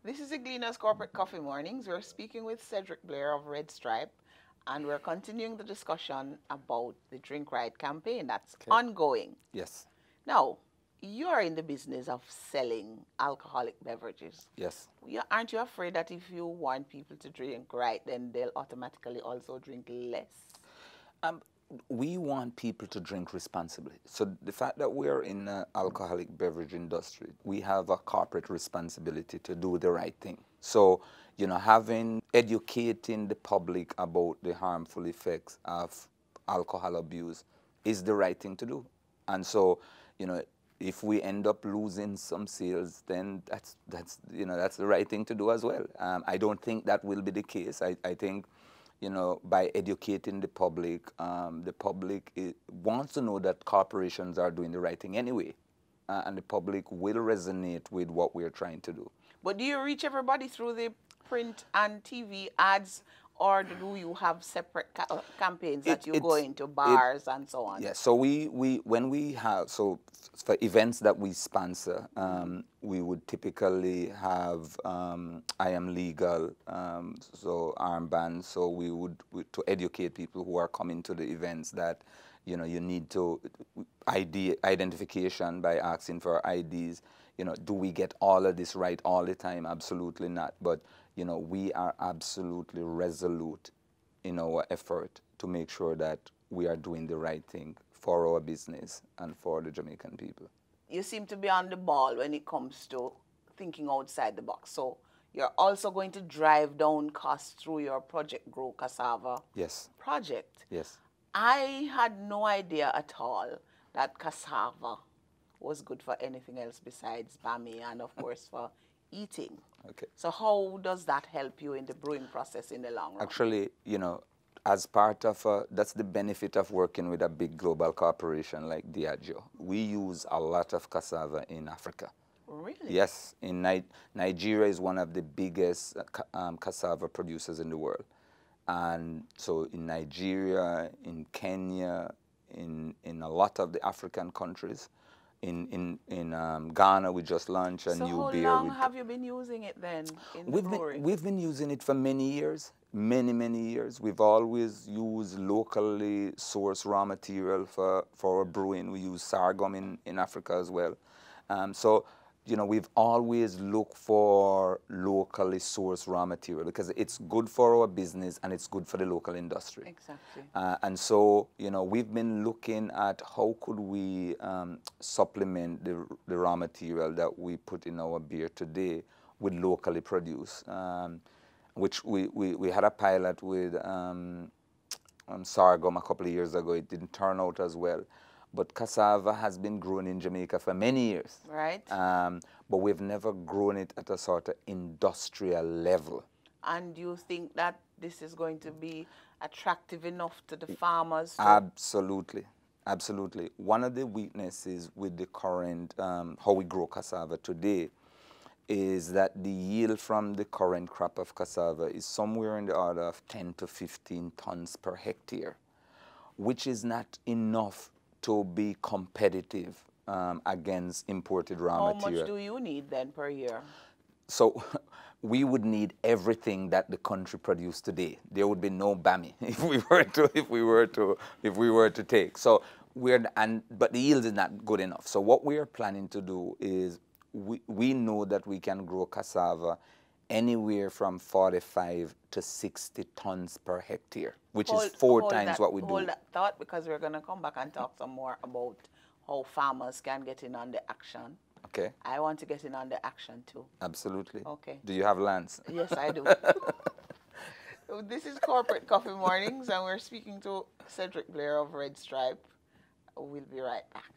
This is Iglina's Corporate Coffee Mornings. We're speaking with Cedric Blair of Red Stripe, and we're continuing the discussion about the Drink Right campaign that's Okay. ongoing. Yes. Now, you are in the business of selling alcoholic beverages. Yes. Aren't you afraid that if you want people to drink right, then they'll automatically also drink less? Um, we want people to drink responsibly. So the fact that we're in the alcoholic beverage industry, we have a corporate responsibility to do the right thing. So, educating the public about the harmful effects of alcohol abuse is the right thing to do. And so, if we end up losing some sales, then that's the right thing to do as well. I don't think that will be the case. I think, by educating the public wants to know that corporations are doing the right thing anyway, and the public will resonate with what we're trying to do. But do you reach everybody through the print and TV ads, or do you have separate campaigns that you go into bars and so on? Yeah, so when we have, so for events that we sponsor, we would typically have I Am Legal, so armbands, so we would to educate people who are coming to the events that, you need to identification by asking for IDs. Do we get all of this right all the time? Absolutely not. But, we are absolutely resolute in our effort to make sure that we are doing the right thing for our business and for the Jamaican people. You seem to be on the ball when it comes to thinking outside the box. So you're also going to drive down costs through your Project Grow Cassava project. Yes. I had no idea at all that cassava was good for anything else besides bami and, of course, for eating. Okay. So how does that help you in the brewing process in the long run? Actually, as part of, that's the benefit of working with a big global corporation like Diageo. We use a lot of cassava in Africa. Really? Yes. Nigeria is one of the biggest cassava producers in the world. And so in Nigeria, in Kenya, in a lot of the African countries, in Ghana, we just launched a new beer. So how long have you been using it then in the brewery? We've been using it for many years, many years. We've always used locally sourced raw material for our brewing. We use sorghum in Africa as well. So, we've always looked for locally sourced raw material because it's good for our business and it's good for the local industry. Exactly. And so, we've been looking at how could we supplement the raw material that we put in our beer today with locally produced, which we had a pilot with sorghum a couple of years ago. It didn't turn out as well. But cassava has been grown in Jamaica for many years. Right. But we've never grown it at a sort of industrial level. And you think that this is going to be attractive enough to the farmers? Absolutely. Absolutely. One of the weaknesses with the current, how we grow cassava today, is that the yield from the current crop of cassava is somewhere in the order of 10 to 15 tons per hectare, which is not enough to be competitive against imported raw material. How much do you need then per year? So we would need everything that the country produced today. There would be no bami if we were to take. So but the yield is not good enough. So what we are planning to do is we know that we can grow cassava anywhere from 45 to 60 tons per hectare, which is four times what we do. Hold that thought, because we're going to come back and talk some more about how farmers can get in on the action. Okay. I want to get in on the action too. Absolutely. Okay. Do you have lands? Yes, I do. This is Corporate Coffee Mornings, and we're speaking to Cedric Blair of Red Stripe. We'll be right back.